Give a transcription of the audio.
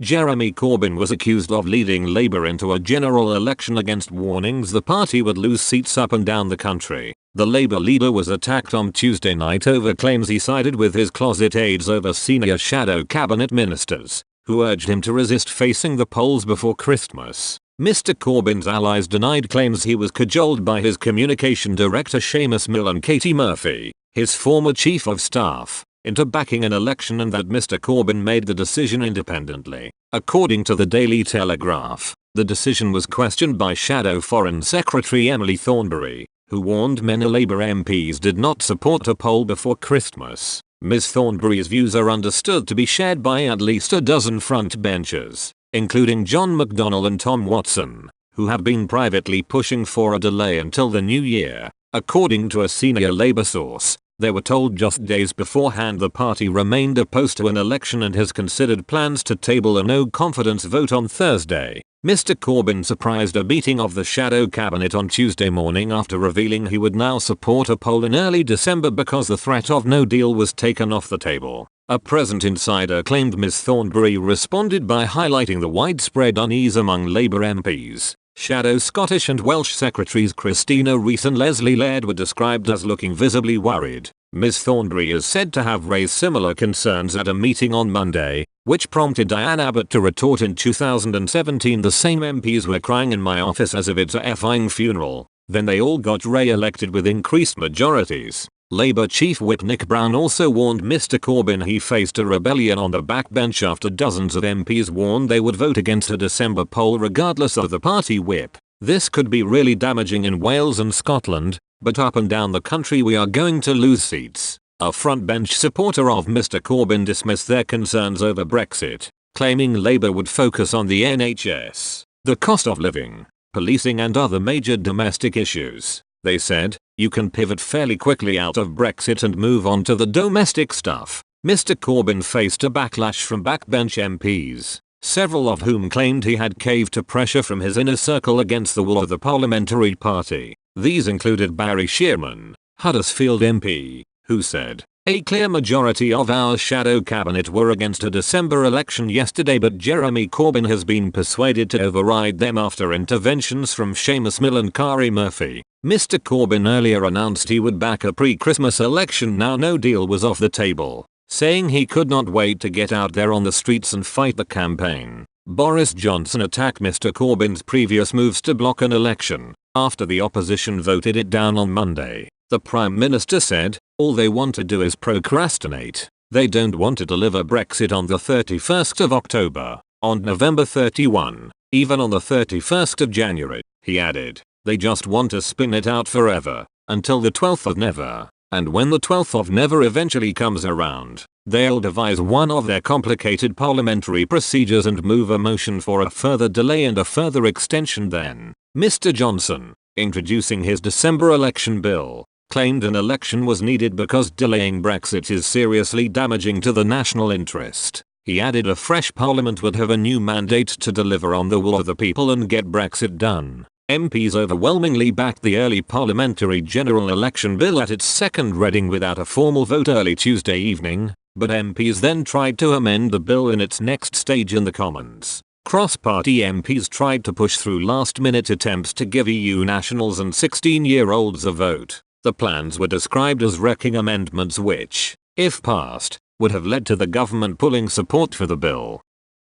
Jeremy Corbyn was accused of leading Labour into a general election against warnings the party would lose seats up and down the country. The Labour leader was attacked on Tuesday night over claims he sided with his closet aides over senior shadow cabinet ministers, who urged him to resist facing the polls before Christmas. Mr. Corbyn's allies denied claims he was cajoled by his communication director Seamus Mill and Katie Murphy, his former chief of staff, into backing an election, and that Mr. Corbyn made the decision independently. According to the Daily Telegraph, the decision was questioned by Shadow Foreign Secretary Emily Thornberry, who warned many Labour MPs did not support a poll before Christmas. Ms. Thornberry's views are understood to be shared by at least a dozen frontbenchers, including John McDonnell and Tom Watson, who have been privately pushing for a delay until the new year. According to a senior Labour source, they were told just days beforehand the party remained opposed to an election and has considered plans to table a no-confidence vote on Thursday. Mr. Corbyn surprised a meeting of the shadow cabinet on Tuesday morning after revealing he would now support a poll in early December because the threat of no deal was taken off the table. A present insider claimed Ms. Thornberry responded by highlighting the widespread unease among Labour MPs. Shadow Scottish and Welsh Secretaries Christina Rees and Leslie Laird were described as looking visibly worried. Ms. Thornberry is said to have raised similar concerns at a meeting on Monday, which prompted Diane Abbott to retort in 2017, "The same MPs were crying in my office as if it's a effing funeral. Then they all got re-elected with increased majorities." Labour Chief Whip Nick Brown also warned Mr. Corbyn he faced a rebellion on the backbench after dozens of MPs warned they would vote against a December poll regardless of the party whip. "This could be really damaging in Wales and Scotland, but up and down the country we are going to lose seats." A frontbench supporter of Mr. Corbyn dismissed their concerns over Brexit, claiming Labour would focus on the NHS, the cost of living, policing and other major domestic issues. They said, "You can pivot fairly quickly out of Brexit and move on to the domestic stuff." Mr. Corbyn faced a backlash from backbench MPs, several of whom claimed he had caved to pressure from his inner circle against the will of the parliamentary party. These included Barry Shearman, Huddersfield MP, who said, "A clear majority of our shadow cabinet were against a December election yesterday, but Jeremy Corbyn has been persuaded to override them after interventions from Seamus Mill and Katie Murphy." Mr. Corbyn earlier announced he would back a pre-Christmas election now no deal was off the table, saying he could not wait to get out there on the streets and fight the campaign. Boris Johnson attacked Mr. Corbyn's previous moves to block an election after the opposition voted it down on Monday. The Prime Minister said, "All they want to do is procrastinate. They don't want to deliver Brexit on the 31st of October, on November 31, even on the 31st of January, he added. "They just want to spin it out forever, until the 12th of never. And when the 12th of never eventually comes around, they'll devise one of their complicated parliamentary procedures and move a motion for a further delay and a further extension then." Mr. Johnson, introducing his December election bill, claimed an election was needed because delaying Brexit is seriously damaging to the national interest. He added a fresh parliament would have a new mandate to deliver on the will of the people and get Brexit done. MPs overwhelmingly backed the early parliamentary general election bill at its second reading without a formal vote early Tuesday evening, but MPs then tried to amend the bill in its next stage in the Commons. Cross-party MPs tried to push through last-minute attempts to give EU nationals and 16-year-olds a vote. The plans were described as wrecking amendments which, if passed, would have led to the government pulling support for the bill.